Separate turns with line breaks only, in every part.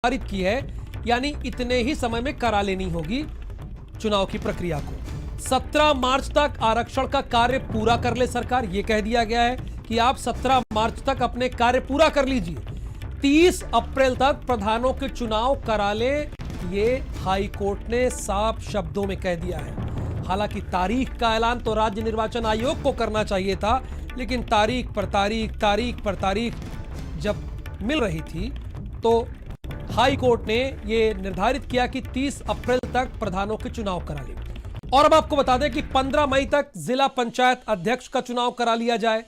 निर्धारित की है, यानी इतने ही समय में करा लेनी होगी चुनाव की प्रक्रिया को। 17 मार्च तक आरक्षण का कार्य पूरा कर ले सरकार, यह कह दिया गया है कि आप 17 मार्च तक अपने कार्य पूरा कर लीजिए। 30 अप्रैल तक प्रधानों के चुनाव करा ले, ये हाई कोर्ट ने साफ शब्दों में कह दिया है। हालांकि तारीख का ऐलान तो राज्य निर्वाचन आयोग को करना चाहिए था, लेकिन तारीख पर तारीख जब मिल रही थी तो हाई कोर्ट ने यह निर्धारित किया कि 30 अप्रैल तक प्रधानों के चुनाव करा ले। और अब आपको बता दें कि 15 मई तक जिला पंचायत अध्यक्ष का चुनाव करा लिया जाए।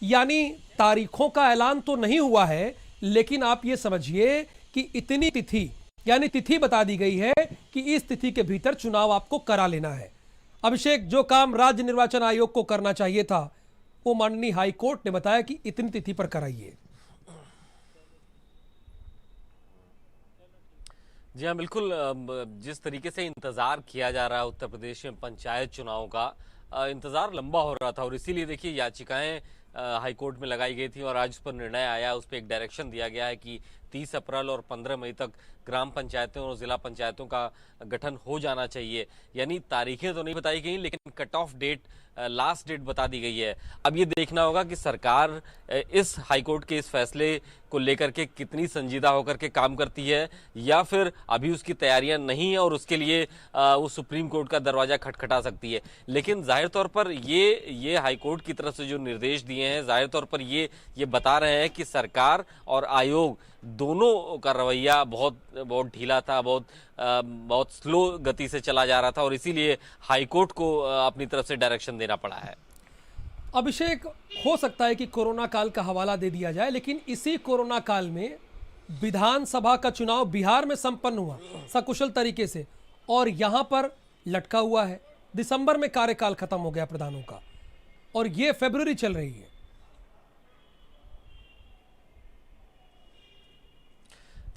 यानी तारीखों का ऐलान तो नहीं हुआ है, लेकिन आप यह समझिए कि इतनी तिथि, यानी तिथि बता दी गई है कि इस तिथि के भीतर चुनाव आपको करा लेना है। अभिषेक, जो काम राज्य निर्वाचन आयोग को करना चाहिए था, वो माननीय हाई कोर्ट ने बताया कि इतनी तिथि पर कराइए।
जी हाँ, बिल्कुल। जिस तरीके से इंतजार किया जा रहा है उत्तर प्रदेश में पंचायत चुनाव का, इंतजार लंबा हो रहा था और इसीलिए देखिए याचिकाएं हाई कोर्ट में लगाई गई थी और आज उस पर निर्णय आया। उस पर एक डायरेक्शन दिया गया है कि 30 अप्रैल और 15 मई तक ग्राम पंचायतों और जिला पंचायतों का गठन हो जाना चाहिए। यानी तारीखें तो नहीं बताई गई, लेकिन cut off date, last date बता दी गई है। अब ये देखना होगा कि सरकार इस हाईकोर्ट के इस फैसले को लेकर के कितनी संजीदा होकर के काम करती है, या फिर अभी उसकी तैयारियां नहीं है और उसके लिए वो सुप्रीम कोर्ट का दरवाजा खटखटा सकती है। लेकिन जाहिर तौर पर ये हाईकोर्ट की तरफ से जो निर्देश दिए हैं, जाहिर तौर पर ये बता रहे हैं कि सरकार और आयोग दोनों का रवैया बहुत ढीला था, बहुत स्लो गति से चला जा रहा था और इसीलिए हाईकोर्ट को अपनी तरफ से डायरेक्शन देना पड़ा है।
अभिषेक, हो सकता है कि कोरोना काल का हवाला दे दिया जाए, लेकिन इसी कोरोना काल में विधानसभा का चुनाव बिहार में संपन्न हुआ सकुशल तरीके से, और यहां पर लटका हुआ है। दिसंबर में कार्यकाल खत्म हो गया प्रधानों का और यह फरवरी चल रही है।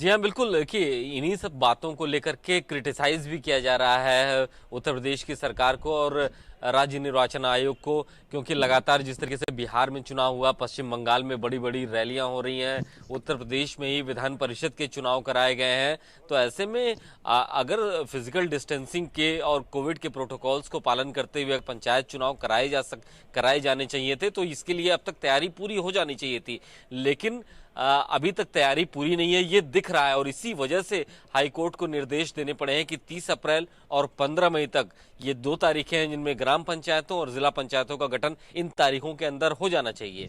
जी हाँ, बिल्कुल कि इन्हीं सब बातों को लेकर के क्रिटिसाइज भी किया जा रहा है उत्तर प्रदेश की सरकार को और राज्य निर्वाचन आयोग को, क्योंकि लगातार जिस तरीके से बिहार में चुनाव हुआ, पश्चिम बंगाल में बड़ी बड़ी रैलियां हो रही हैं, उत्तर प्रदेश में ही विधान परिषद के चुनाव कराए गए हैं, तो ऐसे में अगर फिजिकल डिस्टेंसिंग के और कोविड के प्रोटोकॉल्स को पालन करते हुए पंचायत चुनाव कराए जाने चाहिए थे, तो इसके लिए अब तक तैयारी पूरी हो जानी चाहिए थी। लेकिन अभी तक तैयारी पूरी नहीं है, ये दिख रहा है और इसी वजह से हाईकोर्ट को निर्देश देने पड़े हैं कि 30 अप्रैल और 15 मई तक, ये 2 तारीखें हैं जिनमें ग्राम पंचायतों और जिला पंचायतों का गठन इन तारीखों के अंदर हो जाना चाहिए।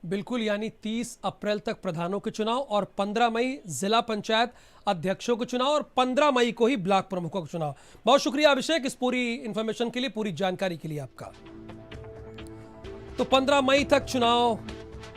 बिल्कुल, यानी 30 अप्रैल तक प्रधानों के चुनाव और 15 मई जिला पंचायत अध्यक्षों के चुनाव और 15 मई को ही ब्लॉक प्रमुखों का चुनाव। बहुत शुक्रिया अभिषेक इस पूरी इंफॉर्मेशन के लिए, पूरी जानकारी के लिए आपका। तो 15 मई तक चुनाव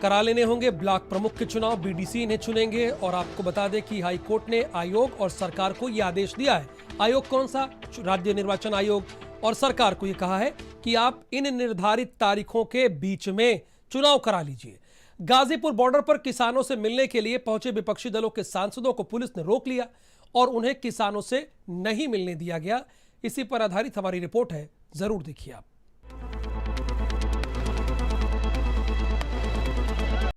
करा लेने होंगे, ब्लॉक प्रमुख के चुनाव बीडीसी इन्हें चुनेंगे। और आपको बता दें कि हाई कोर्ट ने आयोग और सरकार को यह आदेश दिया है। आयोग कौन सा? राज्य निर्वाचन आयोग। और सरकार को यह कहा है कि आप इन निर्धारित तारीखों के बीच में चुनाव करा लीजिए। गाजीपुर बॉर्डर पर किसानों से मिलने के लिए पहुंचे विपक्षी दलों के सांसदों को पुलिस ने रोक लिया और उन्हें किसानों से नहीं मिलने दिया गया। इसी पर आधारित हमारी रिपोर्ट है, जरूर देखिए आप।